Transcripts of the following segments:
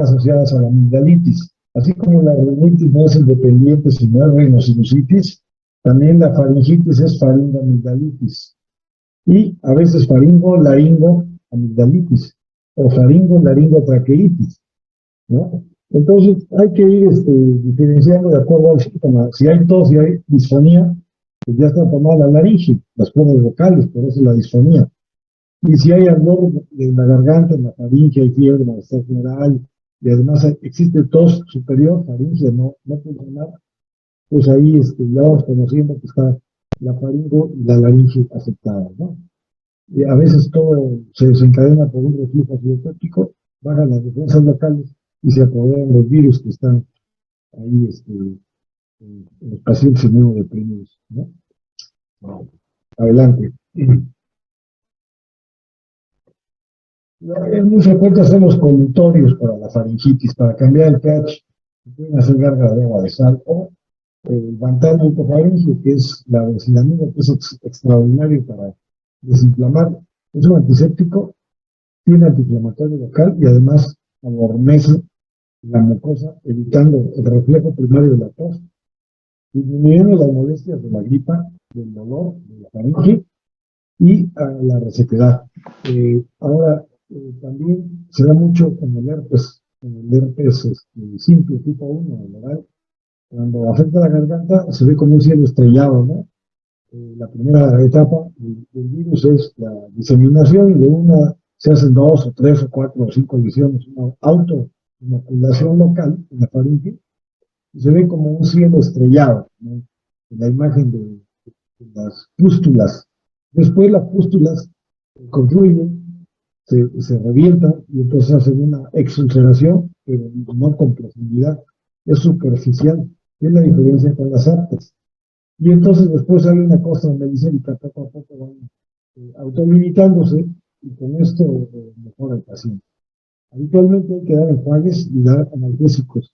asociadas a la amigdalitis. Así como la rinitis no es independiente, sino es rhinosinusitis, también la faringitis es faringoamigdalitis. Y a veces faringo-laringo-amigdalitis o faringo-laringotraqueitis, ¿no? Entonces hay que ir diferenciando de acuerdo al síntoma. Si hay tos, si hay disfonía, pues ya está tomada la laringe, las cuerdas vocales, por eso la disfonía. Y si hay ardor en la garganta, en la faringe, hay fiebre, malestar general, y además existe tos superior, faringe no pulmonar, pues ahí ya vamos conociendo que está la faringo y la laringe afectadas, ¿no? Y a veces todo se desencadena por un reflujo acidotóxico, bajan las defensas locales y se apoderan los virus que están ahí en los pacientes inmunodeprimidos, ¿no? Wow. Adelante. Es muy frecuente hacer los colutorios para la faringitis, para cambiar el pH. Se pueden hacer gárgara de agua de sal o el Vantana autofaringio, que es la benzilamina, que es extraordinario para desinflamar. Es un antiséptico, tiene antiinflamatorio local y además adormece la mucosa, evitando el reflejo primario de la tos, disminuyendo las molestias de la gripa, del dolor, de la faringe y la resequedad. Ahora, también se da mucho con el herpes simple, tipo 1, el oral. Cuando afecta la garganta, se ve como un cielo estrellado, ¿no? La primera etapa del virus es la diseminación y de una se hacen 2 o 3 o 4 o 5 lesiones, una autoinoculación local en la faringe, y se ve como un cielo estrellado, ¿no? En la imagen de las pústulas. Después las pústulas confluyen, se revientan y entonces hacen una exulceración, pero no con profundidad, es superficial, es la diferencia con las aftas. Y entonces después sale una cosa donde dicen que poco a poco van autolimitándose y con esto mejora el paciente. Habitualmente hay que dar enjuagues y dar analgésicos,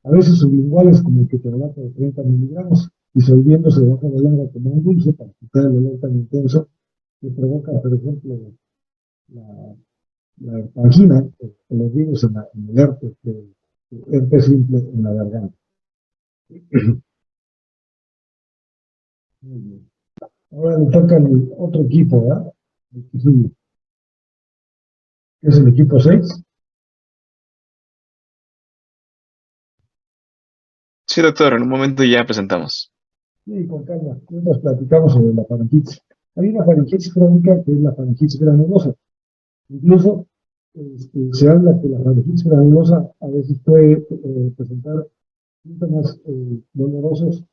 a veces sublinguales como el ketorolaco de 30 miligramos, disolviéndose debajo de la lengua como un dulce para quitar el olor tan intenso que provoca, por ejemplo, la angina, los virus en el herpes simple en la garganta. Muy bien. Ahora le toca el otro equipo, ¿verdad? Sí, es el equipo 6. Sí, doctor, en un momento ya presentamos. Sí, con calma, nos platicamos sobre la faringitis. Hay una faringitis crónica que es la faringitis granulosa. Incluso se habla que la faringitis granulosa a veces puede presentar síntomas dolorosos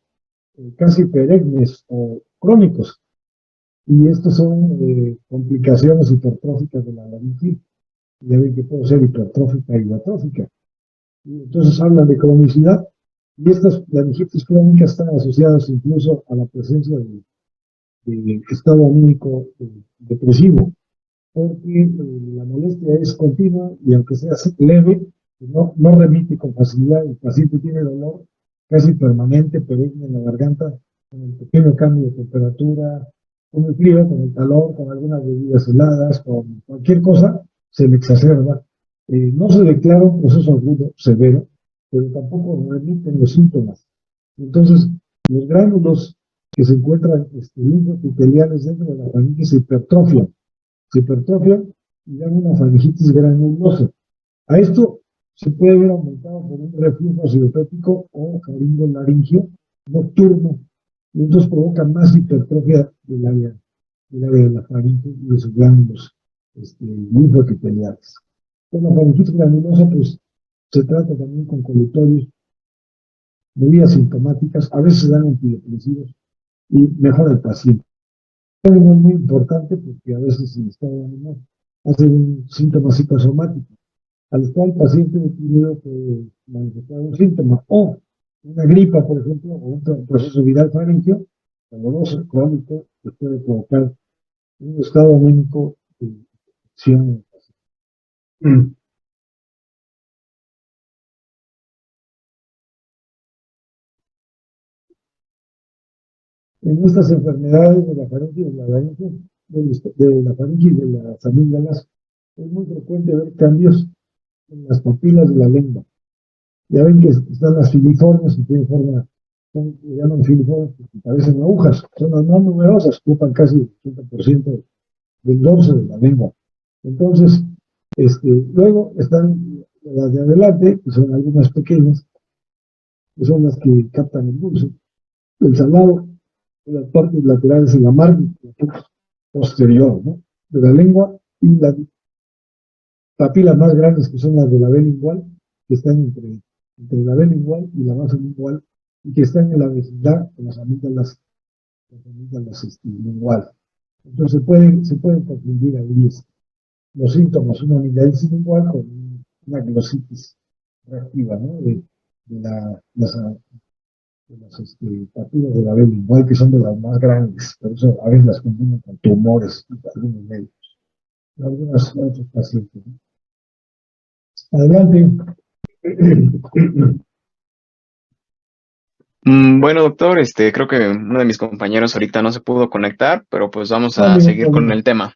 casi perennes o crónicos. Y estos son complicaciones hipertróficas de la laringe. Ya ven que puede ser hipertrófica y atrófica. Y entonces hablan de cronicidad. Y estas laringitis crónicas están asociadas incluso a la presencia de estado anímico depresivo, porque la molestia es continua y aunque sea leve, no remite con facilidad. El paciente tiene dolor casi permanente, perenne en la garganta, con el pequeño cambio de temperatura, con el frío, con el calor, con algunas bebidas heladas, con cualquier cosa, se le exacerba. No se declara un proceso agudo severo, pero tampoco remiten los síntomas. Entonces, los gránulos que se encuentran linfopiteliales dentro de la faringe se hipertrofian y dan una faringitis granulosa. A esto se puede ver aumentado por un reflujo acidotóxico o faringolaringio nocturno, y entonces provoca más hipertrofia del área de la faringe y de sus gránulos linfopiteliales. Con la faringitis granulosa, pues se trata también con colutorios, medidas sintomáticas, a veces dan antidepresivos y mejora el paciente. Es muy importante porque a veces el estado de ánimo hace un síntoma psicosomático, al cual el paciente deprimido puede manifestar un síntoma, o una gripa, por ejemplo, o un proceso viral faríngeo, doloroso, crónico, que puede provocar un estado anímico de infección. En estas enfermedades de la faringe y de la laringe, de la faringe y de las amígdalas, es muy frecuente ver cambios en las papilas de la lengua. Ya ven que están las filiformes, que tienen forma, le llaman filiformes porque parecen agujas, son las más numerosas, ocupan casi el 80% del dorso de la lengua. Entonces, luego están las de adelante, que son algunas pequeñas, que son las que captan el dulce, el salado, en las partes laterales, en la margen posterior, ¿no?, de la lengua, y las papilas más grandes, que son las de la B lingual, que están entre la B lingual y la base lingual, y que están en la vecindad de las amígdalas lingual. Entonces se pueden confundir ahí los síntomas, una amigdalitis lingual con una glositis reactiva, ¿no?, de las papilas de la B lingual, que son de las más grandes, por eso a veces las confunden con tumores, algunos médicos, algunos otros pacientes, ¿no? Adelante. Bueno, doctor, creo que uno de mis compañeros ahorita no se pudo conectar, pero pues vamos No, a ningún seguir con problema. el tema.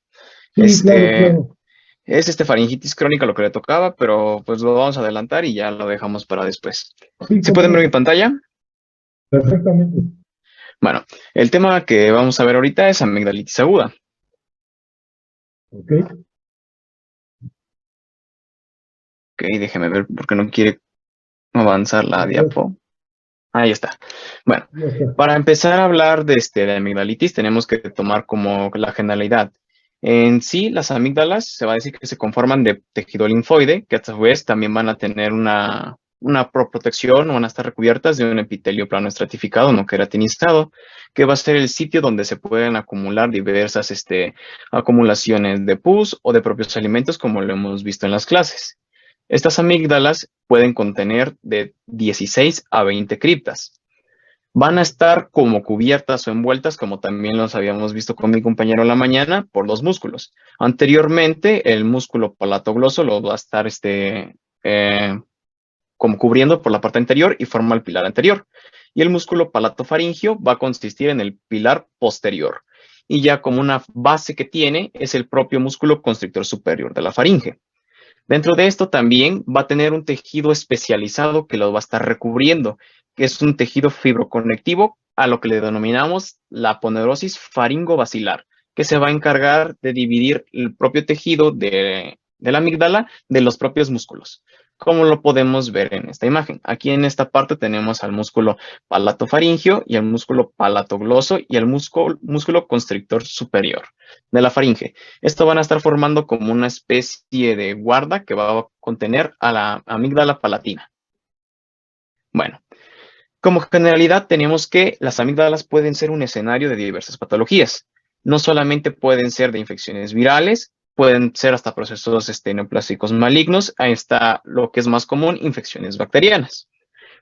Sí, claro, claro. Es faringitis crónica lo que le tocaba, pero pues lo vamos a adelantar y ya lo dejamos para después. Sí, ¿Sí cómo pueden ver mi no. pantalla? Perfectamente. Bueno, el tema que vamos a ver ahorita es amigdalitis aguda. Ok. Ok, déjeme ver porque no quiere avanzar A la ver, diapo. Ahí está. Bueno, ya está. para empezar a hablar de amigdalitis, tenemos que tomar como la generalidad. En sí, las amígdalas se va a decir que se conforman de tejido linfoide, que a su vez también van a tener una protección o van a estar recubiertas de un epitelio plano estratificado, no queratinizado, que va a ser el sitio donde se pueden acumular diversas acumulaciones de pus o de propios alimentos, como lo hemos visto en las clases. Estas amígdalas pueden contener de 16 a 20 criptas. Van a estar como cubiertas o envueltas, como también los habíamos visto con mi compañero en la mañana, por los músculos. Anteriormente, el músculo palatogloso lo va a estar eh, como cubriendo por la parte anterior y forma el pilar anterior. Y el músculo palatofaringio va a consistir en el pilar posterior. Y ya como una base que tiene es el propio músculo constrictor superior de la faringe. Dentro de esto también va a tener un tejido especializado que lo va a estar recubriendo, que es un tejido fibroconectivo a lo que le denominamos la aponeurosis faringobacilar, que se va a encargar de dividir el propio tejido de la amígdala de los propios músculos, como lo podemos ver en esta imagen. Aquí en esta parte tenemos al músculo palatofaringio y el músculo palatogloso y el músculo constrictor superior de la faringe. Esto van a estar formando como una especie de guarda que va a contener a la amígdala palatina. Bueno, como generalidad tenemos que las amígdalas pueden ser un escenario de diversas patologías. No solamente pueden ser de infecciones virales, pueden ser hasta procesos neoplásicos malignos, ahí está lo que es más común, infecciones bacterianas.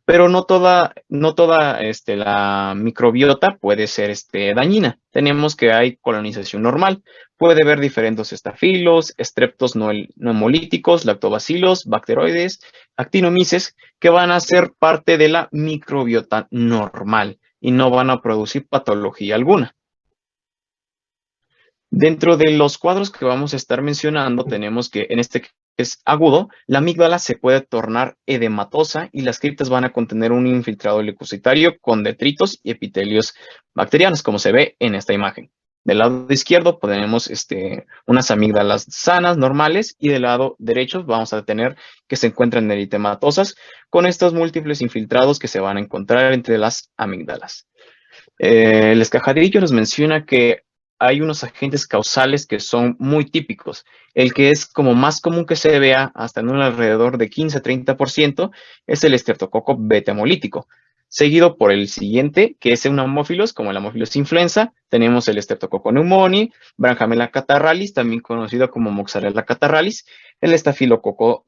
Pero no toda la microbiota puede ser dañina. Tenemos que hay colonización normal. Puede haber diferentes estafilos, estreptos no hemolíticos, lactobacilos, bacteroides, actinomices, que van a ser parte de la microbiota normal y no van a producir patología alguna. Dentro de los cuadros que vamos a estar mencionando, tenemos que en este que es agudo, la amígdala se puede tornar edematosa y las criptas van a contener un infiltrado leucocitario con detritos y epitelios bacterianos, como se ve en esta imagen. Del lado izquierdo tenemos unas amígdalas sanas, normales, y del lado derecho vamos a tener que se encuentran eritematosas con estos múltiples infiltrados que se van a encontrar entre las amígdalas. El escajadillo nos menciona que hay unos agentes causales que son muy típicos. El que es como más común que se vea, hasta en un alrededor de 15 a 30%, es el estreptococo beta hemolítico. Seguido por el siguiente, que es un Haemophilus, como el Haemophilus influenza. Tenemos el Streptococcus pneumoniae, Branhamella catarrhalis, también conocido como Moxarella catarrhalis, el Estafilococo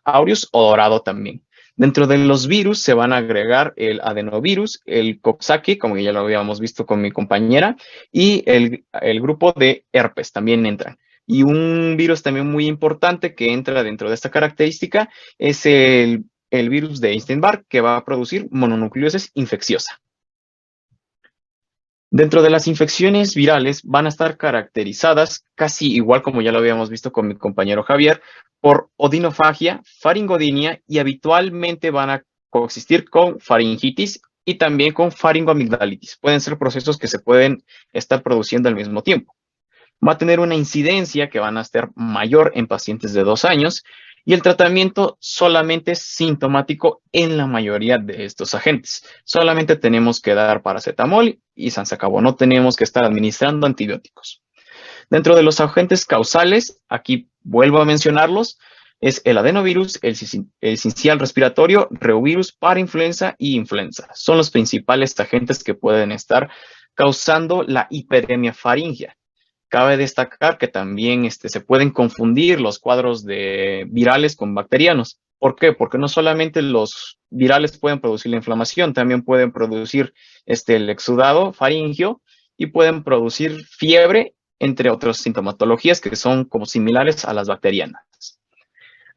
aureus o dorado también. Dentro de los virus se van a agregar el adenovirus, el Coxsackie, como ya lo habíamos visto con mi compañera, y el grupo de herpes también entran. Y un virus también muy importante que entra dentro de esta característica es el virus de Epstein-Barr, que va a producir mononucleosis infecciosa. Dentro de las infecciones virales van a estar caracterizadas, casi igual como ya lo habíamos visto con mi compañero Javier, por odinofagia, faringodinia y habitualmente van a coexistir con faringitis y también con faringoamigdalitis. Pueden ser procesos que se pueden estar produciendo al mismo tiempo. Va a tener una incidencia que van a estar mayor en pacientes de 2 años y el tratamiento solamente es sintomático en la mayoría de estos agentes. Solamente tenemos que dar paracetamol y se acabó. No tenemos que estar administrando antibióticos. Dentro de los agentes causales, aquí vuelvo a mencionarlos, es el adenovirus, el sincial respiratorio, reovirus, parainfluenza y influenza. Son los principales agentes que pueden estar causando la hiperemia faríngea. Cabe destacar que también se pueden confundir los cuadros de virales con bacterianos. ¿Por qué? Porque no solamente los virales pueden producir la inflamación, también pueden producir el exudado faríngeo y pueden producir fiebre, entre otras sintomatologías que son como similares a las bacterianas.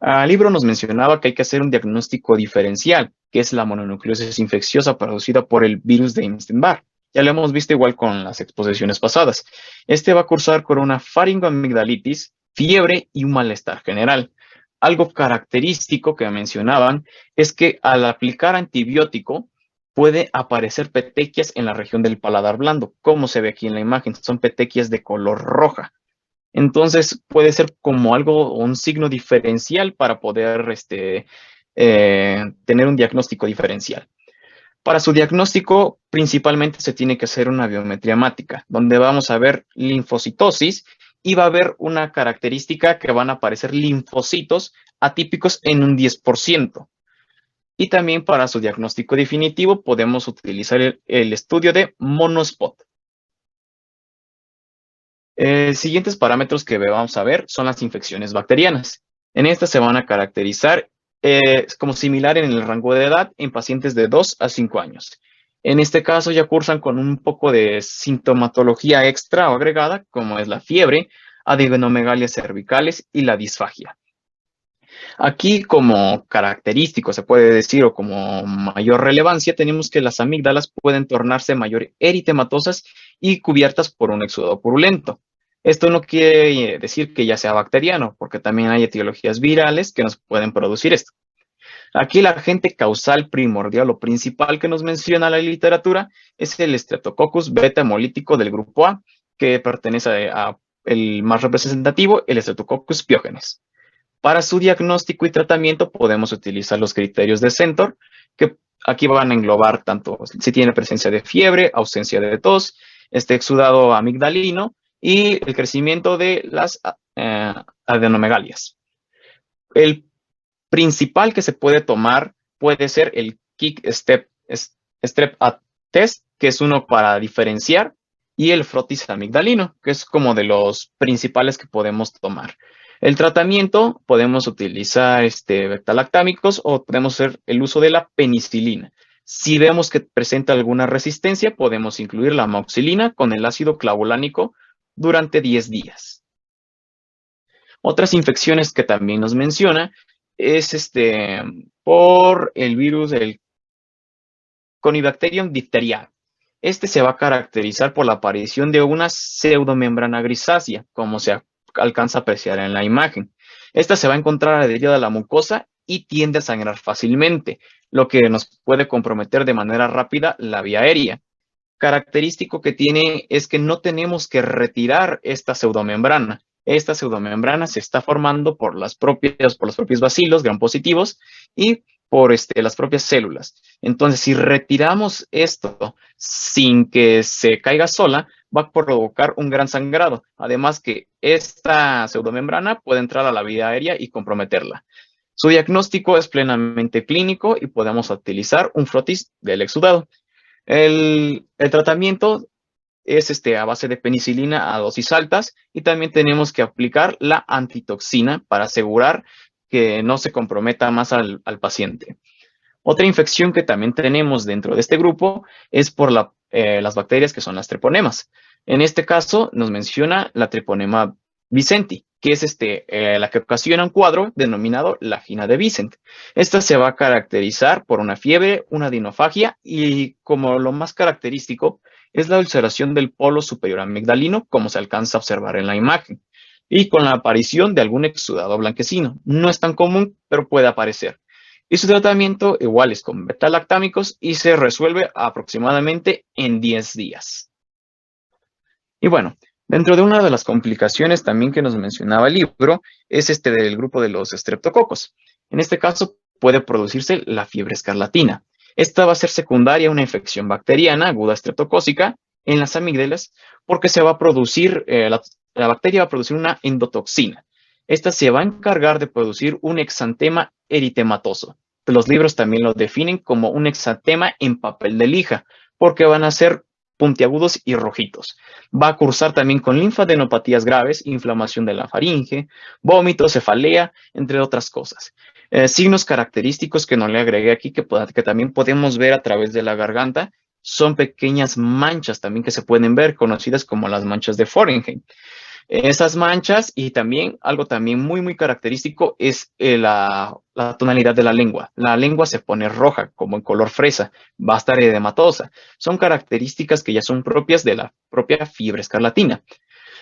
El libro nos mencionaba que hay que hacer un diagnóstico diferencial, que es la mononucleosis infecciosa producida por el virus de Epstein-Barr. Ya lo hemos visto igual con las exposiciones pasadas. Este va a cursar con una faringoamigdalitis, fiebre y un malestar general. Algo característico que mencionaban es que al aplicar antibiótico puede aparecer petequias en la región del paladar blando, como se ve aquí en la imagen. Son petequias de color roja. Entonces puede ser como algo, un signo diferencial para poder tener un diagnóstico diferencial. Para su diagnóstico, principalmente se tiene que hacer una biometría hemática, donde vamos a ver linfocitosis y va a haber una característica que van a aparecer linfocitos atípicos en un 10%. Y también para su diagnóstico definitivo podemos utilizar el estudio de monospot. Siguientes parámetros que vamos a ver son las infecciones bacterianas. En estas se van a caracterizar como similar en el rango de edad en pacientes de 2 a 5 años. En este caso ya cursan con un poco de sintomatología extra o agregada, como es la fiebre, adenomegalias cervicales y la disfagia. Aquí como característico se puede decir o como mayor relevancia tenemos que las amígdalas pueden tornarse mayor eritematosas y cubiertas por un exudado purulento. Esto no quiere decir que ya sea bacteriano, porque también hay etiologías virales que nos pueden producir esto. Aquí el agente causal primordial o principal que nos menciona la literatura es el Streptococcus beta hemolítico del grupo A, que pertenece a el más representativo, el Streptococcus pyogenes. Para su diagnóstico y tratamiento podemos utilizar los criterios de Centor, que aquí van a englobar tanto si tiene presencia de fiebre, ausencia de tos, exudado amigdalino y el crecimiento de las adenomegalias. El principal que se puede tomar puede ser el Kick Strep Test, que es uno para diferenciar, y el frotis amigdalino, que es como de los principales que podemos tomar. El tratamiento podemos utilizar beta-lactámicos o podemos hacer el uso de la penicilina. Si vemos que presenta alguna resistencia, podemos incluir la amoxicilina con el ácido clavulánico durante 10 días. Otras infecciones que también nos menciona es por el virus del Conibacterium diphtheriae. Este se va a caracterizar por la aparición de una pseudomembrana grisácea, como se alcanza a apreciar en la imagen. Esta se va a encontrar adherida a la mucosa y tiende a sangrar fácilmente, lo que nos puede comprometer de manera rápida la vía aérea. Característico que tiene es que no tenemos que retirar esta pseudomembrana. Esta pseudomembrana se está formando por los propios bacilos gram positivos y por las propias células. Entonces, si retiramos esto sin que se caiga sola, va a provocar un gran sangrado. Además que esta pseudomembrana puede entrar a la vía aérea y comprometerla. Su diagnóstico es plenamente clínico y podemos utilizar un frotis del exudado. El tratamiento es a base de penicilina a dosis altas y también tenemos que aplicar la antitoxina para asegurar que no se comprometa más al paciente. Otra infección que también tenemos dentro de este grupo es por las bacterias que son las treponemas. En este caso nos menciona la treponema vicenti, que es la que ocasiona un cuadro denominado la angina de Vicent. Esta se va a caracterizar por una fiebre, una adenofagia y como lo más característico es la ulceración del polo superior amigdalino, como se alcanza a observar en la imagen, y con la aparición de algún exudado blanquecino. No es tan común, pero puede aparecer. Y su tratamiento igual es con beta-lactámicos y se resuelve aproximadamente en 10 días. Y bueno, dentro de una de las complicaciones también que nos mencionaba el libro es este del grupo de los estreptococos. En este caso puede producirse la fiebre escarlatina. Esta va a ser secundaria a una infección bacteriana aguda estreptocócica en las amígdalas porque se va a producir, la bacteria va a producir una endotoxina. Esta se va a encargar de producir un exantema eritematoso. Los libros también lo definen como un exantema en papel de lija porque van a ser puntiagudos y rojitos. Va a cursar también con linfadenopatías graves, inflamación de la faringe, vómito, cefalea, entre otras cosas. Signos característicos que no le agregué aquí, que también podemos ver a través de la garganta, son pequeñas manchas también que se pueden ver, conocidas como las manchas de Forenheim. Esas manchas y también algo también muy característico es la tonalidad de la lengua. La lengua se pone roja, como en color fresa, va a estar edematosa. Son características que ya son propias de la propia fiebre escarlatina.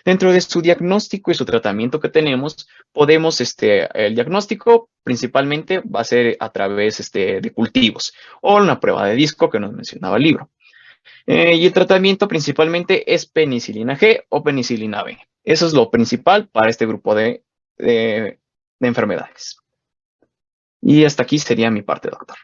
Dentro de su diagnóstico y su tratamiento que tenemos, el diagnóstico principalmente va a ser a través de cultivos o una prueba de disco que nos mencionaba el libro. Y el tratamiento principalmente es penicilina G o penicilina B. Eso es lo principal para este grupo de enfermedades. Y hasta aquí sería mi parte, doctor.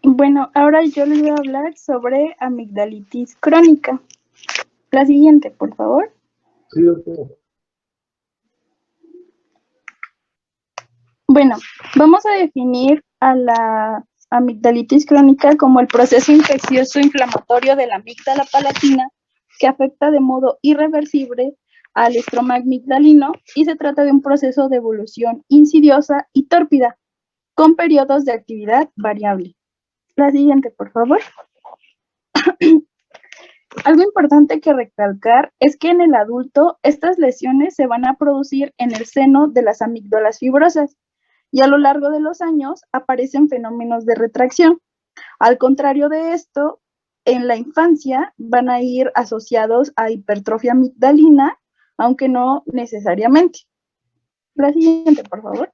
Bueno, ahora yo les voy a hablar sobre amigdalitis crónica. La siguiente, por favor. Sí, doctor. Bueno, vamos a definir a la amigdalitis crónica como el proceso infeccioso inflamatorio de la amígdala palatina que afecta de modo irreversible al estroma amigdalino y se trata de un proceso de evolución insidiosa y tórpida con periodos de actividad variable. La siguiente, por favor. Algo importante que recalcar es que en el adulto estas lesiones se van a producir en el seno de las amígdalas fibrosas y a lo largo de los años aparecen fenómenos de retracción. Al contrario de esto, en la infancia van a ir asociados a hipertrofia amigdalina, aunque no necesariamente. La siguiente, por favor.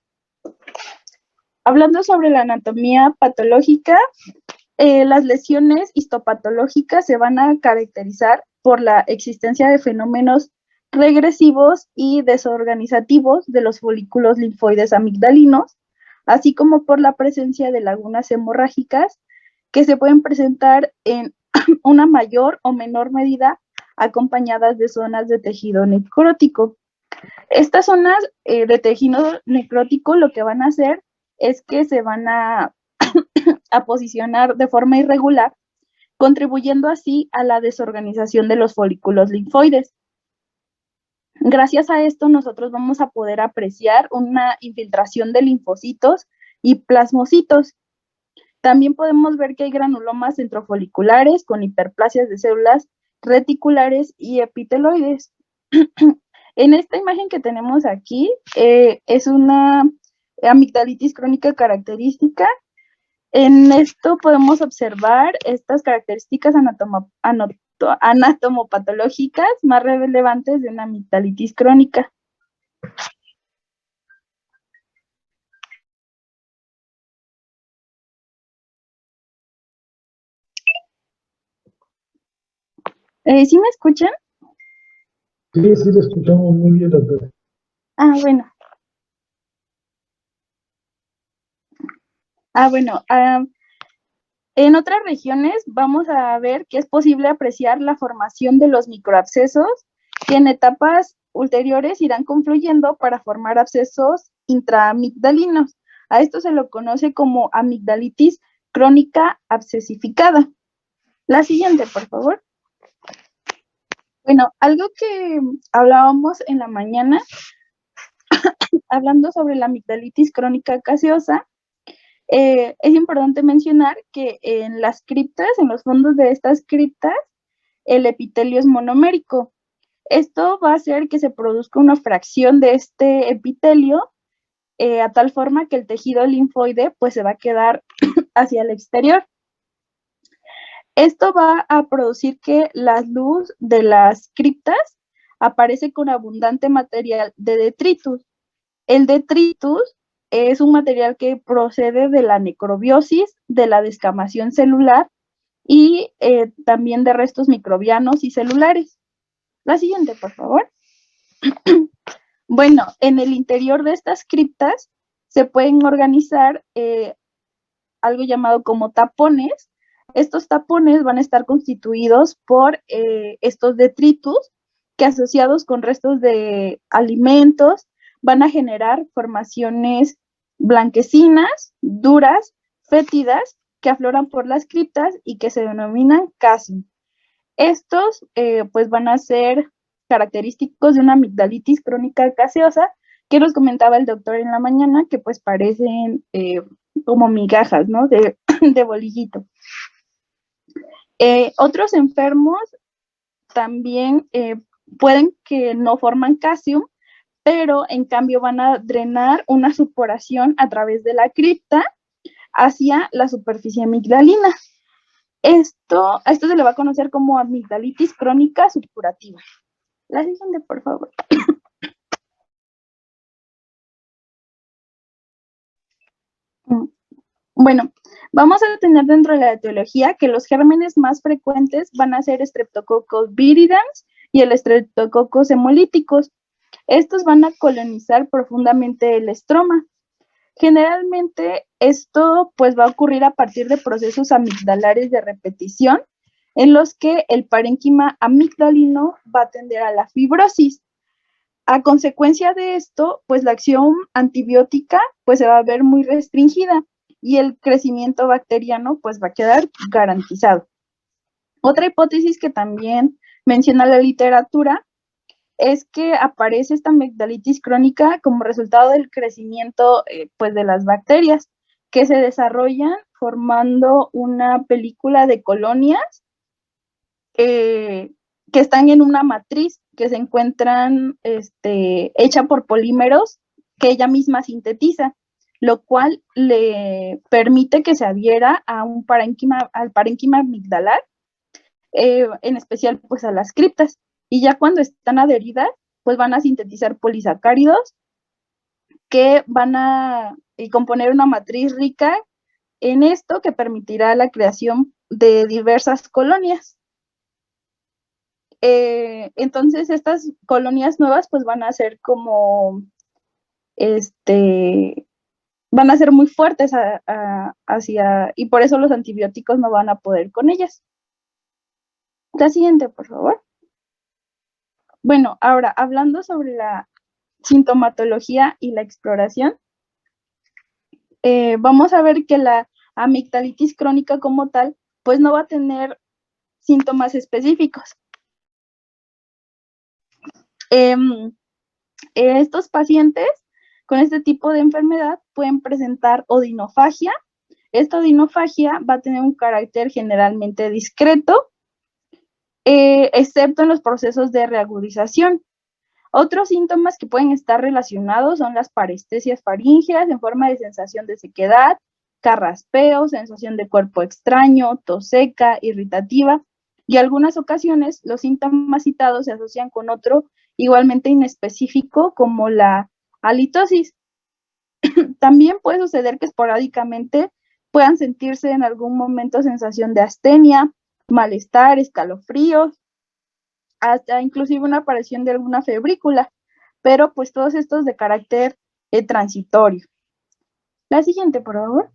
Hablando sobre la anatomía patológica, las lesiones histopatológicas se van a caracterizar por la existencia de fenómenos regresivos y desorganizativos de los folículos linfoides amigdalinos, así como por la presencia de lagunas hemorrágicas que se pueden presentar en una mayor o menor medida acompañadas de zonas de tejido necrótico. Estas zonas de tejido necrótico lo que van a hacer es que se van a posicionar de forma irregular, contribuyendo así a la desorganización de los folículos linfoides. Gracias a esto, nosotros vamos a poder apreciar una infiltración de linfocitos y plasmocitos. También podemos ver que hay granulomas centrofoliculares con hiperplasias de células reticulares y epiteloides. En esta imagen que tenemos aquí, es una amigdalitis crónica característica. En esto podemos observar estas características anatomopatológicas más relevantes de una amigdalitis crónica. ¿Sí me escuchan? Sí, le escuchamos muy bien, doctor. Bueno. En otras regiones vamos a ver que es posible apreciar la formación de los microabscesos que en etapas ulteriores irán confluyendo para formar abscesos intraamigdalinos. A esto se lo conoce como amigdalitis crónica abscesificada. La siguiente, por favor. Bueno, algo que hablábamos en la mañana, hablando sobre la amigdalitis crónica gaseosa, Es importante mencionar que en las criptas, en los fondos de estas criptas, el epitelio es monomérico. Esto va a hacer que se produzca una fracción de este epitelio a tal forma que el tejido linfoide pues se va a quedar hacia el exterior. Esto va a producir que la luz de las criptas aparece con abundante material de detritus. El detritus es un material que procede de la necrobiosis, de la descamación celular y también de restos microbianos y celulares. La siguiente, por favor. Bueno, en el interior de estas criptas se pueden organizar algo llamado como tapones. Estos tapones van a estar constituidos por estos detritus que asociados con restos de alimentos van a generar formaciones blanquecinas, duras, fétidas, que afloran por las criptas y que se denominan casium. Estos pues van a ser característicos de una amigdalitis crónica gaseosa que nos comentaba el doctor en la mañana, que pues parecen como migajas, ¿no? De bolillito. Otros enfermos también pueden que no forman casium, pero en cambio van a drenar una supuración a través de la cripta hacia la superficie amigdalina. Esto se le va a conocer como amigdalitis crónica supurativa. La siguiente, por favor. Bueno, vamos a tener dentro de la etiología que los gérmenes más frecuentes van a ser Streptococcus viridans y el Streptococcus hemolyticus. Estos van a colonizar profundamente el estroma. Generalmente esto pues va a ocurrir a partir de procesos amigdalares de repetición en los que el parénquima amigdalino va a tender a la fibrosis. A consecuencia de esto, pues la acción antibiótica pues se va a ver muy restringida y el crecimiento bacteriano pues va a quedar garantizado. Otra hipótesis que también menciona la literatura es que aparece esta amigdalitis crónica como resultado del crecimiento pues de las bacterias que se desarrollan formando una película de colonias que están en una matriz que se encuentran hecha por polímeros que ella misma sintetiza, lo cual le permite que se adhiera a al parénquima amigdalar, en especial pues a las criptas. Y ya cuando están adheridas, pues van a sintetizar polisacáridos que van a componer una matriz rica en esto que permitirá la creación de diversas colonias. Entonces estas colonias nuevas pues van a ser como, van a ser muy fuertes y por eso los antibióticos no van a poder con ellas. La siguiente, por favor. Bueno, ahora hablando sobre la sintomatología y la exploración, vamos a ver que la amigdalitis crónica como tal pues no va a tener síntomas específicos. Estos pacientes con este tipo de enfermedad pueden presentar odinofagia. Esta odinofagia va a tener un carácter generalmente discreto, excepto en los procesos de reagudización. Otros síntomas que pueden estar relacionados son las parestesias faríngeas en forma de sensación de sequedad, carraspeo, sensación de cuerpo extraño, tos seca, irritativa, y en algunas ocasiones los síntomas citados se asocian con otro igualmente inespecífico como la halitosis. También puede suceder que esporádicamente puedan sentirse en algún momento sensación de astenia, malestar, escalofríos, hasta inclusive una aparición de alguna febrícula, pero pues todos estos de carácter transitorio. La siguiente, por favor.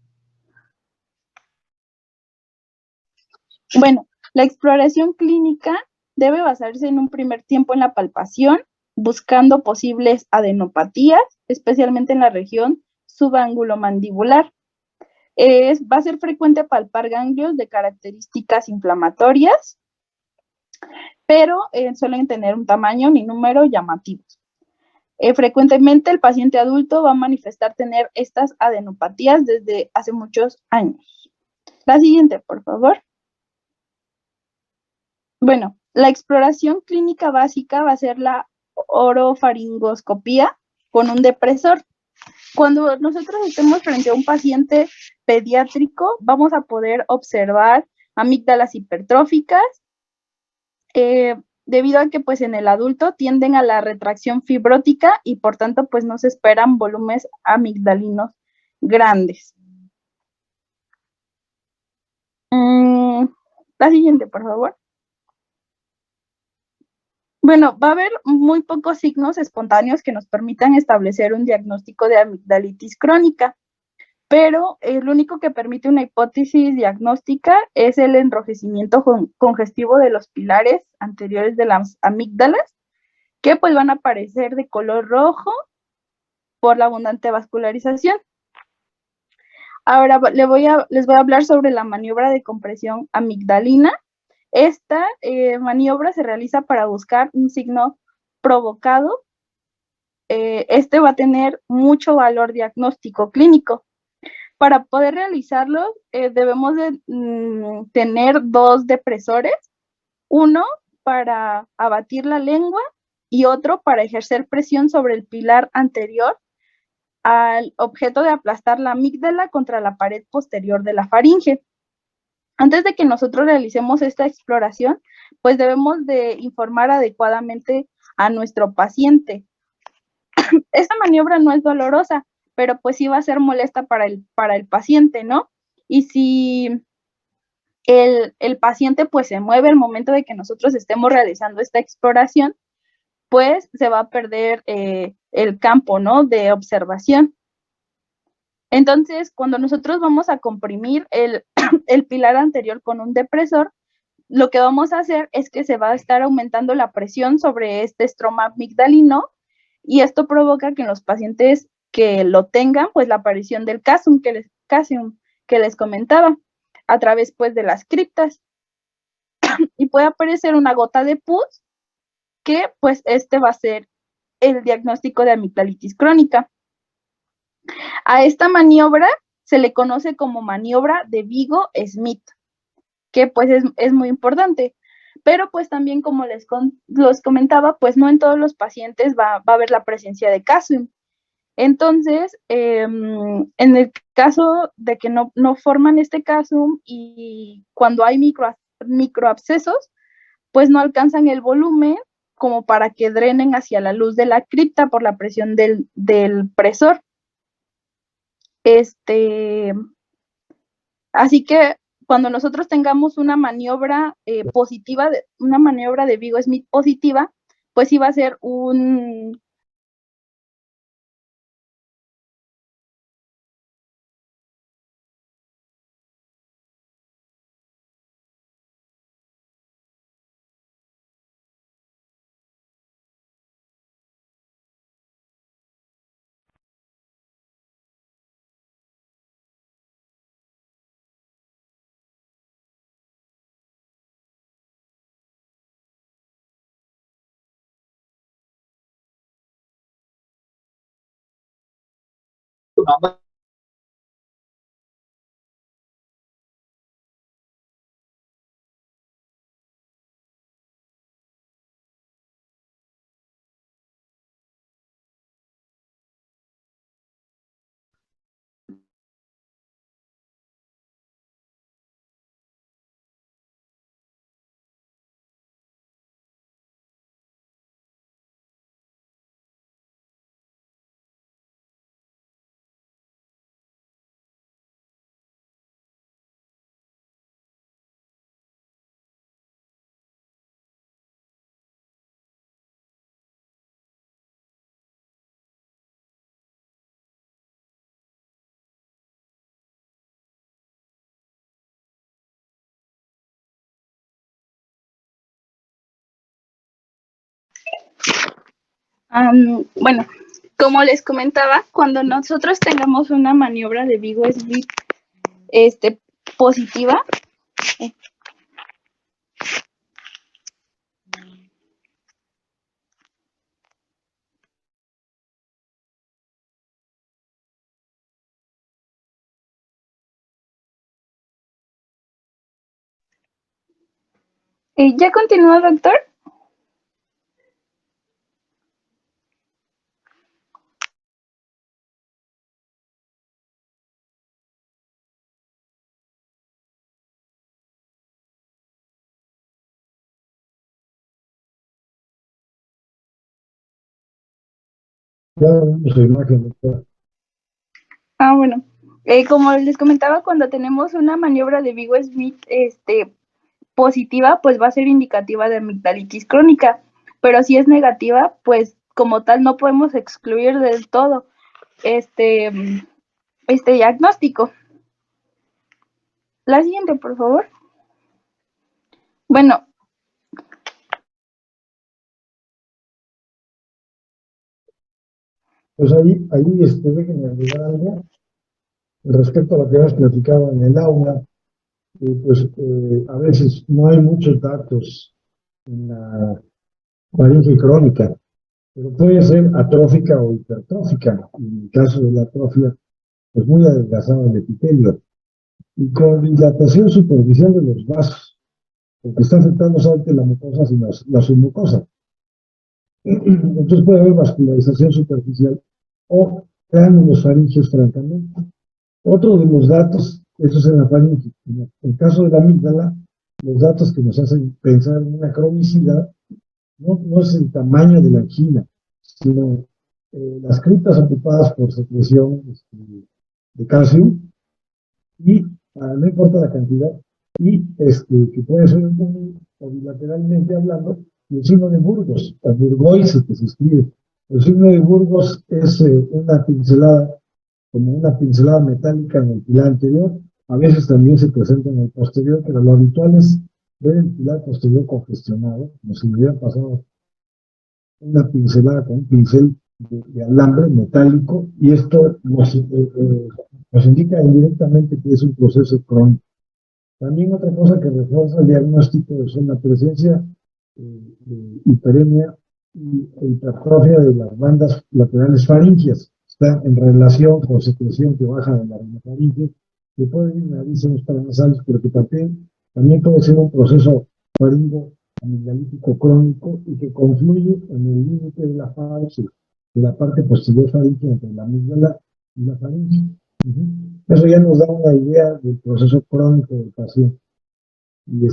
Bueno, la exploración clínica debe basarse en un primer tiempo en la palpación, buscando posibles adenopatías, especialmente en la región subángulo-mandibular. Va a ser frecuente palpar ganglios de características inflamatorias, pero suelen tener un tamaño ni número llamativos. Frecuentemente el paciente adulto va a manifestar tener estas adenopatías desde hace muchos años. La siguiente, por favor. Bueno, la exploración clínica básica va a ser la orofaringoscopía con un depresor. Cuando nosotros estemos frente a un paciente pediátrico, vamos a poder observar amígdalas hipertróficas, debido a que pues en el adulto tienden a la retracción fibrótica y por tanto pues no se esperan volúmenes amigdalinos grandes. La siguiente, por favor. Bueno, va a haber muy pocos signos espontáneos que nos permitan establecer un diagnóstico de amigdalitis crónica, pero lo único que permite una hipótesis diagnóstica es el enrojecimiento congestivo de los pilares anteriores de las amígdalas, que pues van a aparecer de color rojo por la abundante vascularización. Ahora les voy a hablar sobre la maniobra de compresión amigdalina. Esta maniobra se realiza para buscar un signo provocado. Este va a tener mucho valor diagnóstico clínico. Para poder realizarlo, debemos de tener dos depresores, uno para abatir la lengua y otro para ejercer presión sobre el pilar anterior al objeto de aplastar la amígdala contra la pared posterior de la faringe. Antes de que nosotros realicemos esta exploración, pues debemos de informar adecuadamente a nuestro paciente. Esta maniobra no es dolorosa, pero pues sí va a ser molesta para el paciente, ¿no? Y si el paciente pues se mueve al momento de que nosotros estemos realizando esta exploración, pues se va a perder el campo, ¿no?, de observación. Entonces, cuando nosotros vamos a comprimir el pilar anterior con un depresor, lo que vamos a hacer es que se va a estar aumentando la presión sobre este estroma amigdalino y esto provoca que en los pacientes que lo tengan, pues la aparición del casium que les comentaba, a través pues de las criptas. Y puede aparecer una gota de pus, que pues este va a ser el diagnóstico de amigdalitis crónica. A esta maniobra se le conoce como maniobra de Vigo-Smith, que pues es muy importante. Pero pues también, como les comentaba, pues no en todos los pacientes va a haber la presencia de casium. Entonces, en el caso de que no forman este casium y cuando hay microabscesos, pues no alcanzan el volumen como para que drenen hacia la luz de la cripta por la presión del presor. Así que cuando nosotros tengamos una maniobra positiva, una maniobra de Vigo-Smith positiva, pues sí va a ser un... Bueno, como les comentaba, cuando nosotros tengamos una maniobra de Vigo-Smith positiva, ¿Ya continúa, doctor? Ya vemos su imagen, doctora. Bueno. Como les comentaba, cuando tenemos una maniobra de Vigo-Smith positiva, pues va a ser indicativa de amigdalitis crónica, pero si es negativa, pues como tal no podemos excluir del todo este diagnóstico. La siguiente, por favor. Bueno, Pues ahí déjenme agregar algo respecto a lo que hemos platicado en el aula. A veces no hay muchos datos en la faringe crónica, pero puede ser atrófica o hipertrófica. En el caso de la atrofia, pues muy adelgazado el epitelio y con dilatación superficial de los vasos, porque está afectando solamente la mucosa, sino la submucosa. Entonces puede haber vascularización superficial o tránulos faringeos francamente. Otro de los datos, eso es en la faringe. En el caso de la amígdala, los datos que nos hacen pensar en una cronicidad no es el tamaño de la angina, sino las criptas ocupadas por secreción de calcio y no importa la cantidad, y que puede ser o bilateralmente hablando, el signo de Burgos, el Burgoise que se escribe. El signo de Burgos es una pincelada, como una pincelada metálica en el pilar anterior, a veces también se presenta en el posterior, pero lo habitual es ver el pilar posterior congestionado, como si le hubiera pasado una pincelada con un pincel de alambre metálico, y esto nos indica indirectamente que es un proceso crónico. También otra cosa que refuerza el diagnóstico es la presencia de hiperemia y hipertrofia de las bandas laterales faringias. Está en relación con secreción que baja de la rinofaringe, que puede ir narices paranasales, pero que también puede ser un proceso faringo amigdalítico crónico y que confluye en el límite de la fase, de la parte posterior faríngea entre la amígdala y la faringe. Eso ya nos da una idea del proceso crónico del paciente. Y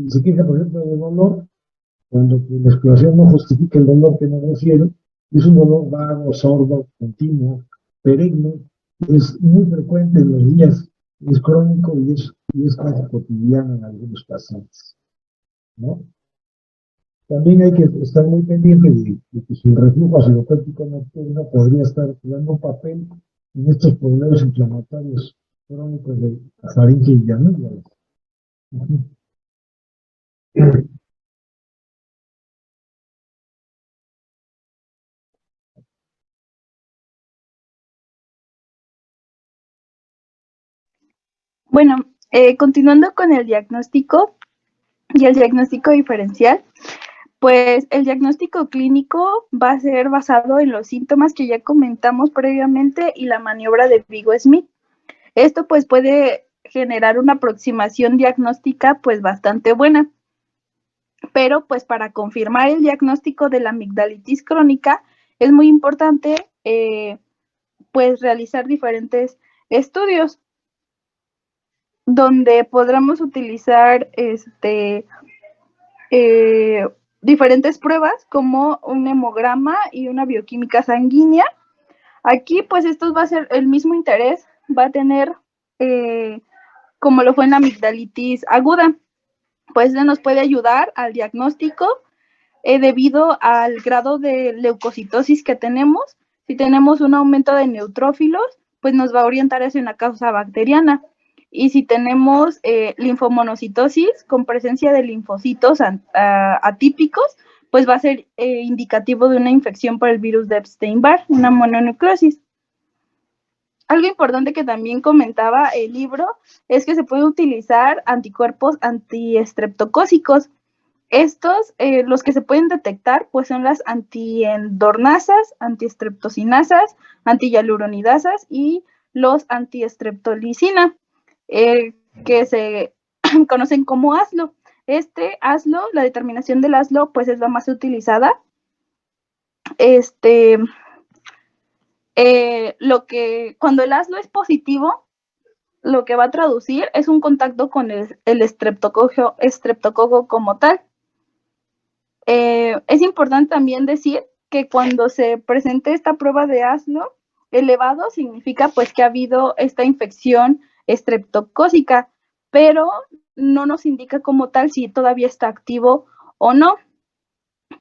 se queja, por ejemplo, de dolor, cuando la exploración no justifica el dolor que me refiero, es un dolor vago, sordo, continuo, perenne, es muy frecuente en los días, es crónico y es casi cotidiano en algunos pacientes, ¿no? También hay que estar muy pendiente de que su reflujo acidopéptico nocturno podría estar jugando un papel en estos problemas inflamatorios crónicos de la faringe y amígdalas. bueno, continuando con el diagnóstico y el diagnóstico diferencial, pues el diagnóstico clínico va a ser basado en los síntomas que ya comentamos previamente y la maniobra de Vigo-Smith. Esto pues puede generar una aproximación diagnóstica pues bastante buena, pero pues para confirmar el diagnóstico de la amigdalitis crónica es muy importante pues realizar diferentes estudios donde podremos utilizar diferentes pruebas como un hemograma y una bioquímica sanguínea. Aquí pues esto va a ser el mismo interés, va a tener como lo fue en la amigdalitis aguda, pues nos puede ayudar al diagnóstico debido al grado de leucocitosis que tenemos. Si tenemos un aumento de neutrófilos, pues nos va a orientar hacia una causa bacteriana. Y si tenemos linfomonocitosis con presencia de linfocitos atípicos, pues va a ser indicativo de una infección por el virus de Epstein-Barr, una mononucleosis. Algo importante que también comentaba el libro es que se puede utilizar anticuerpos antiestreptocócicos. Estos, los que se pueden detectar, pues son las antiendornasas, antiestreptocinasas, antihialuronidasas y los antiestreptolicina, que se conocen como ASLO. ASLO, la determinación del ASLO, pues es la más utilizada. Cuando el ASLO es positivo, lo que va a traducir es un contacto con el estreptococo como tal. Es importante también decir que cuando se presente esta prueba de ASLO elevado, significa pues que ha habido esta infección estreptocócica, pero no nos indica como tal si todavía está activo o no.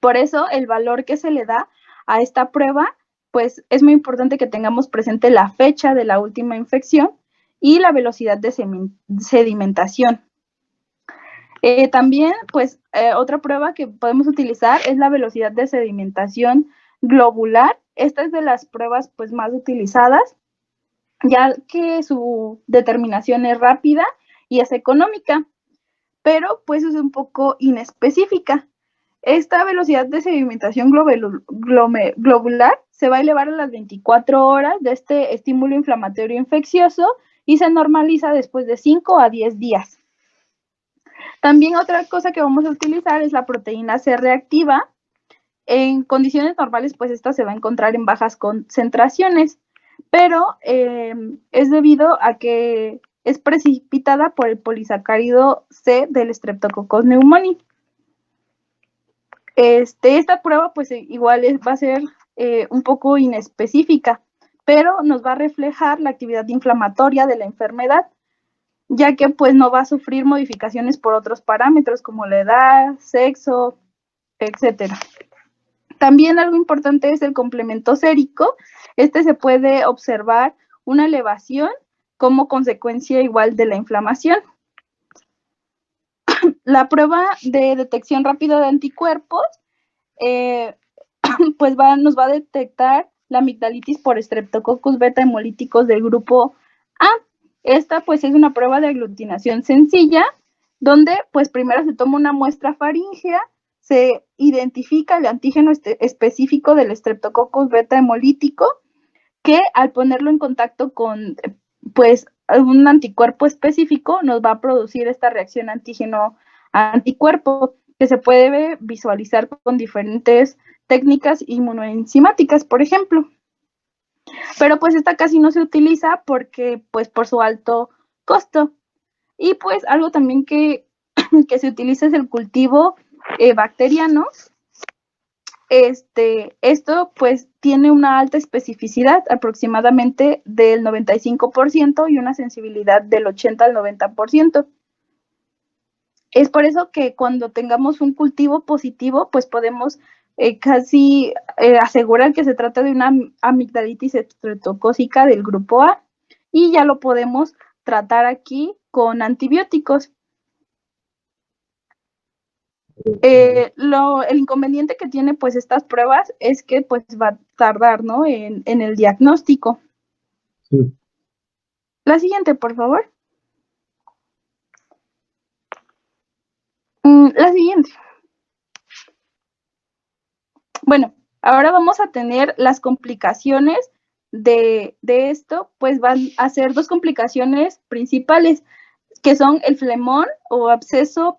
Por eso el valor que se le da a esta prueba, pues es muy importante que tengamos presente la fecha de la última infección y la velocidad de sedimentación. También, pues, otra prueba que podemos utilizar es la velocidad de sedimentación globular. Esta es de las pruebas, pues, más utilizadas, ya que su determinación es rápida y es económica, pero, pues, es un poco inespecífica. Esta velocidad de sedimentación globular se va a elevar a las 24 horas de este estímulo inflamatorio infeccioso y se normaliza después de 5 a 10 días. También otra cosa que vamos a utilizar es la proteína C reactiva. En condiciones normales, pues esta se va a encontrar en bajas concentraciones, pero es debido a que es precipitada por el polisacárido C del Streptococcus pneumoniae. Esta prueba, pues igual va a ser un poco inespecífica, pero nos va a reflejar la actividad inflamatoria de la enfermedad, ya que pues no va a sufrir modificaciones por otros parámetros como la edad, sexo, etcétera. También algo importante es el complemento sérico. Se puede observar una elevación como consecuencia igual de la inflamación. La prueba de detección rápida de anticuerpos pues nos va a detectar la amigdalitis por Streptococcus beta hemolíticos del grupo A. Esta pues es una prueba de aglutinación sencilla, donde pues primero se toma una muestra faríngea, se identifica el antígeno específico del Streptococcus beta hemolítico, que al ponerlo en contacto con pues un anticuerpo específico nos va a producir esta reacción antígeno-anticuerpo, que se puede visualizar con diferentes técnicas inmunoenzimáticas, por ejemplo. Pero pues esta casi no se utiliza porque pues por su alto costo. Y pues algo también que se utiliza es el cultivo bacteriano. Esto pues tiene una alta especificidad, aproximadamente del 95% y una sensibilidad del 80 al 90%. Es por eso que cuando tengamos un cultivo positivo, pues podemos casi asegurar que se trata de una amigdalitis estreptocócica del grupo A, y ya lo podemos tratar aquí con antibióticos. El inconveniente que tiene pues estas pruebas es que pues va a tardar, ¿no?, en el diagnóstico. Sí. La siguiente, por favor. La siguiente. Bueno, ahora vamos a tener las complicaciones de esto, pues van a ser dos complicaciones principales, que son el flemón o absceso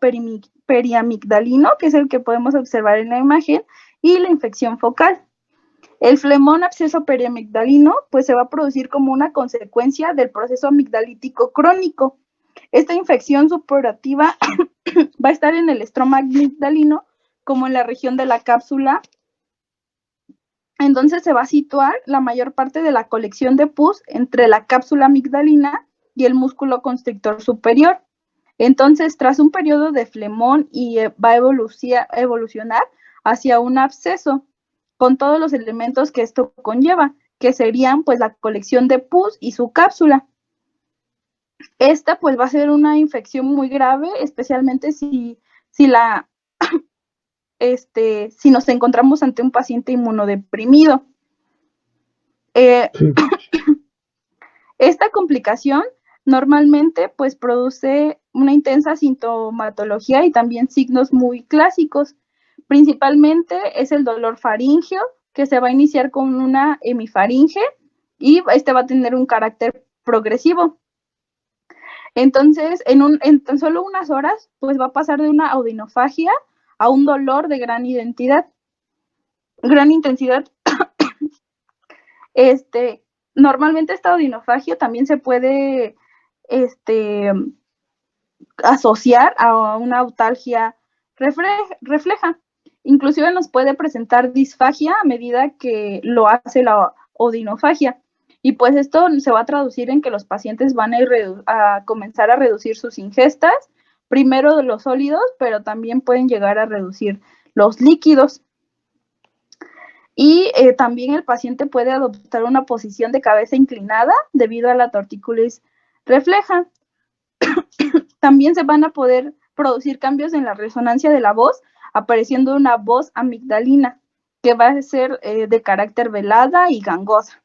periamigdalino, que es el que podemos observar en la imagen, y la infección focal. El flemón absceso periamigdalino pues se va a producir como una consecuencia del proceso amigdalítico crónico. Esta infección supurativa va a estar en el estroma amigdalino, como en la región de la cápsula. Entonces se va a situar la mayor parte de la colección de pus entre la cápsula amigdalina y el músculo constrictor superior. Entonces, tras un periodo de flemón va a evolucionar hacia un absceso, con todos los elementos que esto conlleva, que serían pues la colección de pus y su cápsula. Esta pues va a ser una infección muy grave, especialmente si nos encontramos ante un paciente inmunodeprimido. Sí. Esta complicación normalmente pues produce una intensa sintomatología y también signos muy clásicos. Principalmente es el dolor faríngeo, que se va a iniciar con una hemifaringe y va a tener un carácter progresivo. Entonces, en tan solo unas horas, pues va a pasar de una odinofagia a un dolor de gran intensidad. Normalmente esta odinofagia también se puede asociar a una autalgia refleja. Inclusive nos puede presentar disfagia a medida que lo hace la odinofagia. Y pues esto se va a traducir en que los pacientes van a comenzar a reducir sus ingestas, primero de los sólidos, pero también pueden llegar a reducir los líquidos. Y también el paciente puede adoptar una posición de cabeza inclinada debido a la tortícolis refleja. También se van a poder producir cambios en la resonancia de la voz, apareciendo una voz amigdalina, que va a ser de carácter velada y gangosa.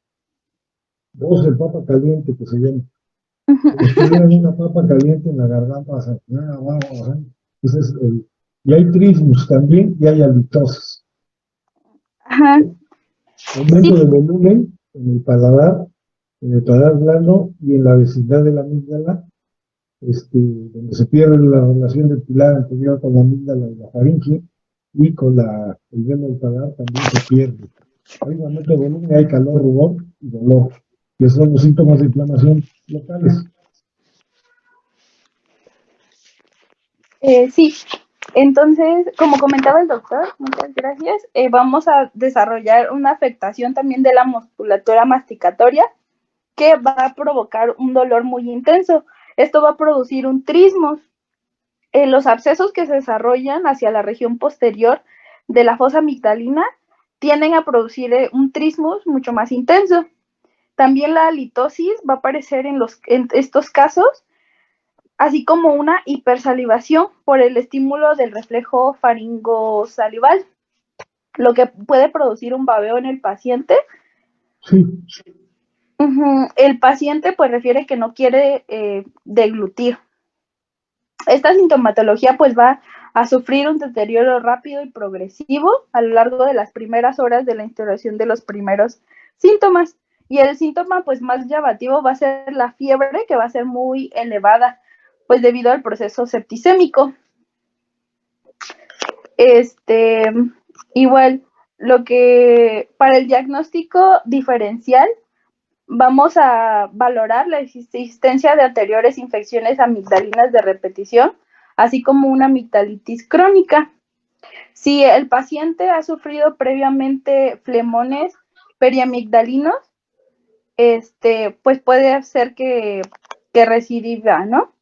Voz de papa caliente, que se llama. Tienen una papa caliente en la garganta. Ese es y hay trismus también, y hay halitosis. Ajá. Aumento de volumen en el paladar blando y en la vecindad de la amígdala, donde se pierde la relación del pilar anterior con la amígdala y la faringe, y con el velo del paladar también se pierde. Hay un aumento de volumen, hay calor, rubor y dolor, que son los síntomas de inflamación locales. Sí, entonces, como comentaba el doctor, muchas gracias, vamos a desarrollar una afectación también de la musculatura masticatoria que va a provocar un dolor muy intenso. Esto va a producir un trismos. Los abscesos que se desarrollan hacia la región posterior de la fosa amigdalina tienden a producir un trismos mucho más intenso. También la halitosis va a aparecer en estos casos, así como una hipersalivación por el estímulo del reflejo faringosalival, lo que puede producir un babeo en el paciente. Sí. El paciente pues refiere que no quiere deglutir. Esta sintomatología pues va a sufrir un deterioro rápido y progresivo a lo largo de las primeras horas de la instauración de los primeros síntomas. Y el síntoma pues más llamativo va a ser la fiebre, que va a ser muy elevada, pues debido al proceso septicémico. Igual, para el diagnóstico diferencial vamos a valorar la existencia de anteriores infecciones amigdalinas de repetición, así como una amigdalitis crónica. Si el paciente ha sufrido previamente flemones periamigdalinos, pues puede ser que recidiva, ¿no?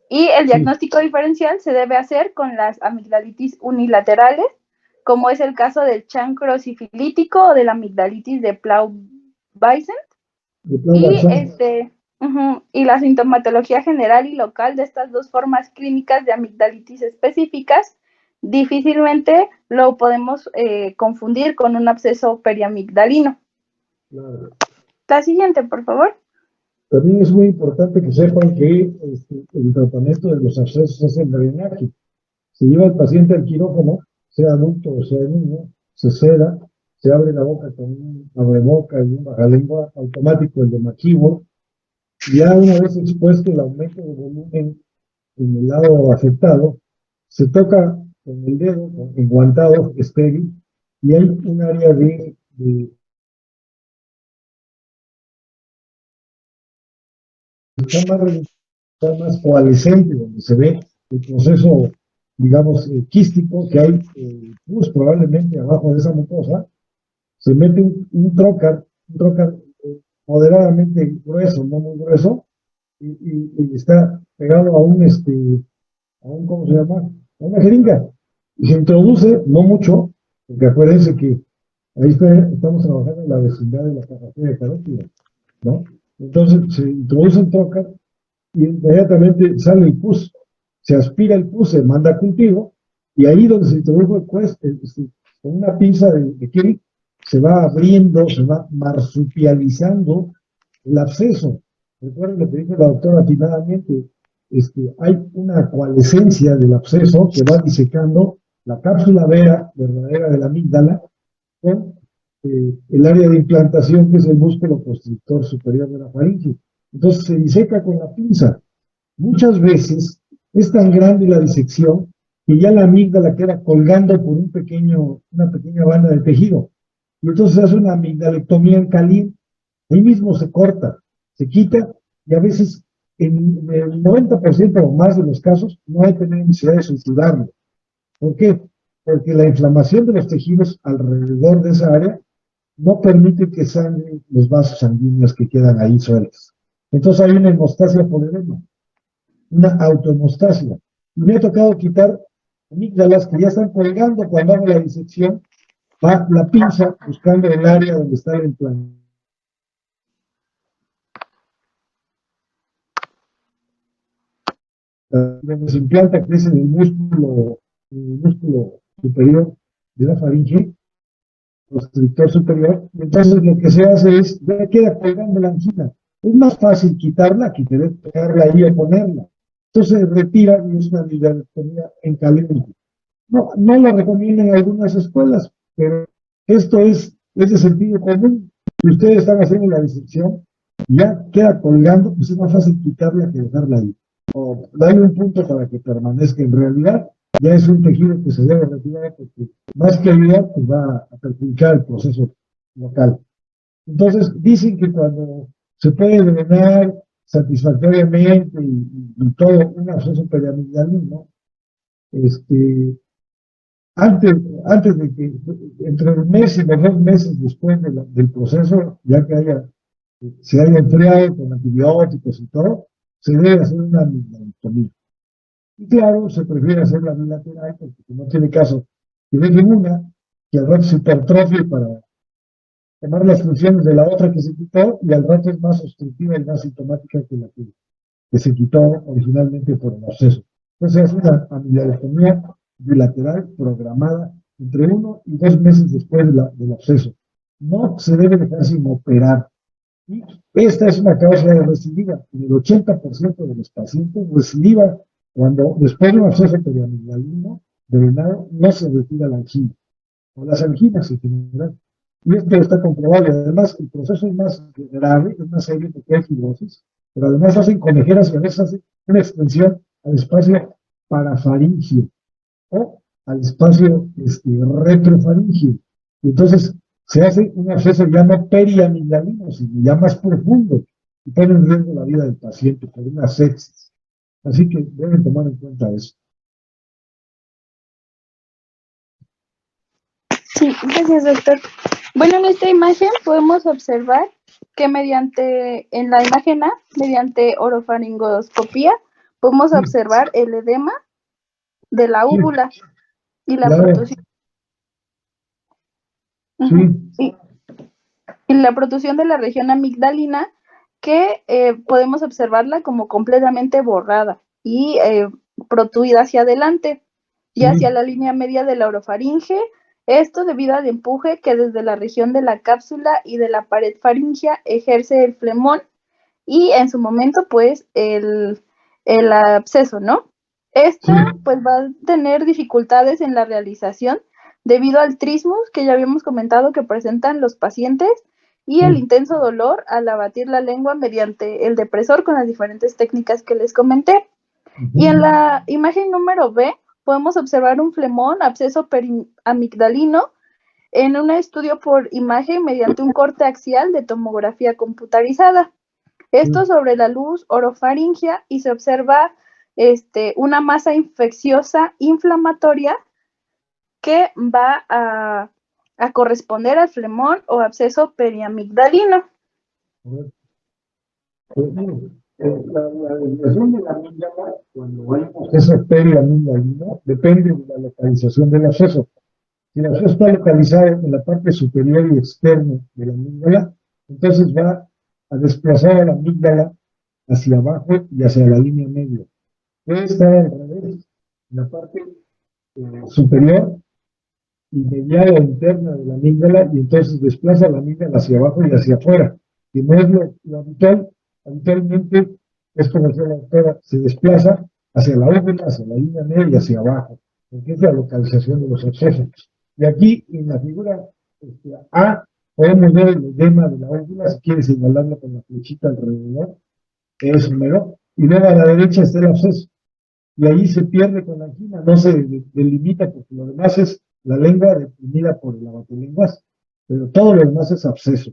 Y el diagnóstico diferencial se debe hacer con las amigdalitis unilaterales, como es el caso del chancro sifilítico o de la amigdalitis de Plau-Bison. Y la sintomatología general y local de estas dos formas clínicas de amigdalitis específicas difícilmente lo podemos confundir con un absceso periamigdalino. Claro. La siguiente, por favor. También es muy importante que sepan que el tratamiento de los abscesos es el drenaje. Se lleva al paciente al quirófano, sea adulto o sea niño, se seda, se abre la boca con un abreboca y un bajalengua automático, el de McKeown. Ya una vez expuesto el aumento de volumen en el lado afectado, se toca con el dedo, enguantado, estéril, y hay un área está más coalescente, donde se ve el proceso, digamos, quístico que hay, pues probablemente abajo de esa mucosa. Se mete un trocar moderadamente grueso, no muy grueso, y está pegado a un, ¿cómo se llama? A una jeringa. Y se introduce, no mucho, porque acuérdense que ahí estamos trabajando en la vecindad de la capacidad de carótida, ¿no? Entonces se introduce el trocar y inmediatamente sale el pus. Se aspira el pus, se manda a cultivo, y ahí donde se introdujo el pus, con una pinza de Kirk, se va abriendo, se va marsupializando el absceso. Recuerden lo que dijo la doctora atinadamente, hay una coalescencia del absceso que va disecando la cápsula verdadera de la amígdala con el área de implantación, que es el músculo constrictor superior de la faringe. Entonces se diseca con la pinza, Muchas veces es tan grande la disección que ya la amígdala queda colgando por una pequeña banda de tejido. Y entonces se hace una amigdalectomía en caliente. Ahí mismo se corta, se quita, y a veces en el 90% o más de los casos no hay que tener necesidad de suturarlo. ¿Por qué? Porque la inflamación de los tejidos alrededor de esa área no permite que sangren los vasos sanguíneos que quedan ahí sueltos. Entonces hay una hemostasia por edema, una autohemostasia. Y me ha tocado quitar amígdalas que ya están colgando cuando hago la disección, va la pinza buscando el área donde está el implante. Donde se implanta, crece en el músculo superior de la faringe, constrictor superior, y entonces lo que se hace es, ya queda colgando la angina. Es más fácil quitarla que querer pegarla ahí o ponerla. Entonces se retira y es una amigdalectomía en caliente. No la recomiendan en algunas escuelas, pero esto es de sentido común. Si ustedes están haciendo la disección y ya queda colgando, pues es más fácil quitarla que dejarla ahí. O darle un punto para que permanezca. En realidad, ya es un tejido que se debe retirar porque más que ayudar, pues va a perjudicar el proceso local. Entonces, dicen que cuando se puede drenar satisfactoriamente y todo un absceso periamigdalino, antes, antes de que, entre el mes y los 2 meses después del proceso, ya que se haya enfriado con antibióticos y todo, se debe hacer una amigdalectomía. Y claro, se prefiere hacer la bilateral porque no tiene caso que dejen una, que al rato se hipertrofie para tomar las funciones de la otra que se quitó, y al rato es más obstructiva y más sintomática que la que se quitó originalmente por el absceso. Entonces es una amiloidectomía bilateral programada entre 1 y 2 meses después del absceso. No se debe dejar sin operar. Y esta es una causa de recidiva. En el 80% de los pacientes recidiva cuando después de un absceso periamigdalino drenado no se retira la angina, o las anginas en general. Y esto está comprobado. Y además el proceso es más grave, es más serio porque hay fibrosis, pero además hacen conejeras y a veces hacen una extensión al espacio parafaringio o al espacio retrofaringio. Y entonces se hace un absceso ya no periamigdalino, sino ya más profundo, y pone en riesgo la vida del paciente por una sepsis. Así que deben tomar en cuenta eso. Sí, gracias, doctor. Bueno, en esta imagen podemos observar que en la imagen A, mediante orofaringoscopía, podemos observar el edema de la úvula y la Claro, protusión. sí, Y la protusión de la región amigdalina, que podemos observarla como completamente borrada y protuida hacia adelante y hacia sí, la línea media de la orofaringe. Esto debido al empuje que desde la región de la cápsula y de la pared faríngea ejerce el flemón y en su momento, pues, el absceso, ¿no? Esta, sí. pues, va a tener dificultades en la realización debido al trismus que ya habíamos comentado que presentan los pacientes y el Sí. intenso dolor al abatir la lengua mediante el depresor con las diferentes técnicas que les comenté. Y en la imagen número B podemos observar un flemón, absceso periamigdalino, en un estudio por imagen mediante un corte axial de tomografía computarizada. Esto sobre la luz orofaringia y se observa una masa infecciosa inflamatoria que va a corresponder al flemón o absceso periamigdalino. La desviación de la amígdala, cuando hay un absceso periamigdalino, depende de la localización del absceso. Si el absceso está localizado en la parte superior y externa de la amígdala, entonces va a desplazar a la amígdala hacia abajo y hacia la línea media. Puede estar al revés, en la parte superior y medial o interna de la amígdala, y entonces desplaza la amígdala hacia abajo y hacia afuera. Y no es lo habitual. Habitualmente es como decía la doctora, se desplaza hacia la órbita, hacia la línea media y hacia abajo, porque es la localización de los abscesos. Y aquí en la figura A podemos ver el edema de la órbita, si quiere señalarlo con la flechita alrededor, es mero, y luego a la derecha está el absceso. Y ahí se pierde con la angina, no se delimita porque lo demás es la lengua deprimida por el abatelenguas, pero todo lo demás es absceso.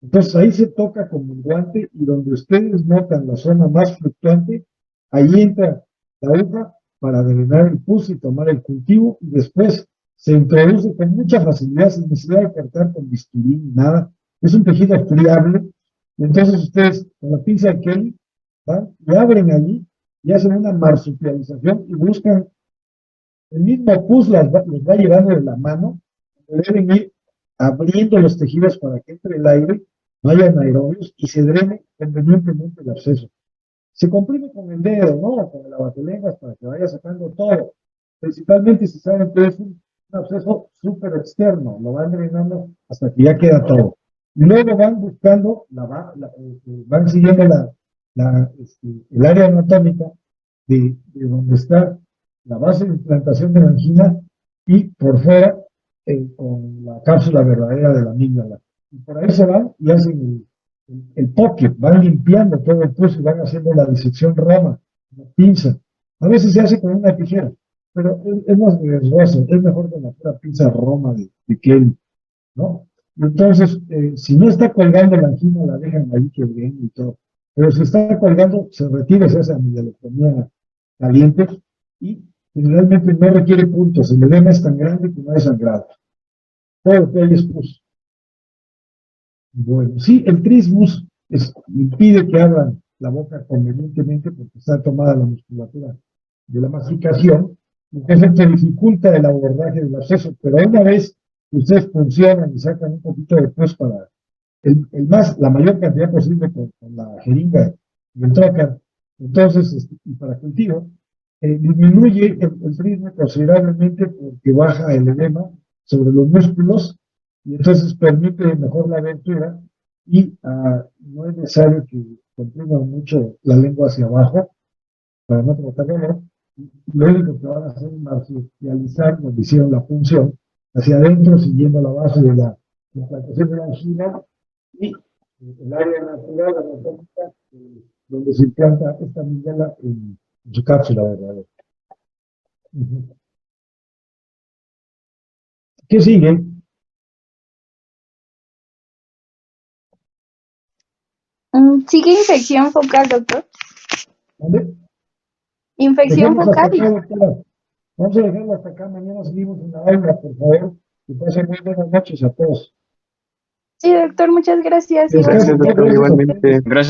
Entonces ahí se toca como el guante y donde ustedes notan la zona más fluctuante, ahí entra la aguja para drenar el pus y tomar el cultivo y después se introduce con mucha facilidad sin necesidad de cortar con bisturí ni nada. Es un tejido friable. Entonces ustedes con la pinza de Kelly van y abren allí y hacen una marsupialización y buscan el mismo pus los va llevando de la mano, deben ir abriendo los tejidos para que entre el aire, no haya anaerobios y se drene convenientemente el absceso. Se comprime con el dedo, ¿no? Con el abatelenguas para que vaya sacando todo. Principalmente si saben que es un absceso súper externo, lo van drenando hasta que ya queda todo. Luego van buscando, van siguiendo el área anatómica de donde está la base de implantación de la angina y por fuera con la cápsula verdadera de la amígdala. Y por ahí se van y hacen el pocket, van limpiando todo el pus y van haciendo la disección roma, la pinza. A veces se hace con una tijera, pero es más riesgoso, es mejor con la pura pinza roma de Kelly, ¿no? Y entonces, si no está colgando la angina, la dejan ahí que bien y todo. Pero si está colgando, se retira, se hace amigelectomía caliente y generalmente no requiere puntos, el edema es tan grande que no hay sangrado. Todo lo que hay es pus. Bueno, sí, el trismus impide que abran la boca convenientemente porque está tomada la musculatura de la masticación, entonces se dificulta el abordaje del absceso, pero una vez que ustedes funcionan y sacan un poquito de pus para la mayor cantidad posible con la jeringa y el trocar, entonces, y para cultivo, disminuye el trismo considerablemente porque baja el edema sobre los músculos y entonces permite mejor la abertura y no es necesario que comprima mucho la lengua hacia abajo para no provocar dolor. Lo único que van a hacer es marsupializar, donde hicieron la punción, hacia adentro, siguiendo la base de la implantación de la angina y el área natural, anatómica, donde se implanta esta amígdala en su cápsula verdadera. ¿Qué sigue? ¿Sigue infección focal, doctor? ¿Dónde? Infección Dejemos hasta focal. acá, doctora. Vamos a dejarlo hasta acá. Mañana seguimos en la aula, por favor. Que pasen muy buenas noches a todos. Sí, doctor, muchas gracias. Descansen, Gracias, doctor, gracias a igualmente. ustedes. Gracias.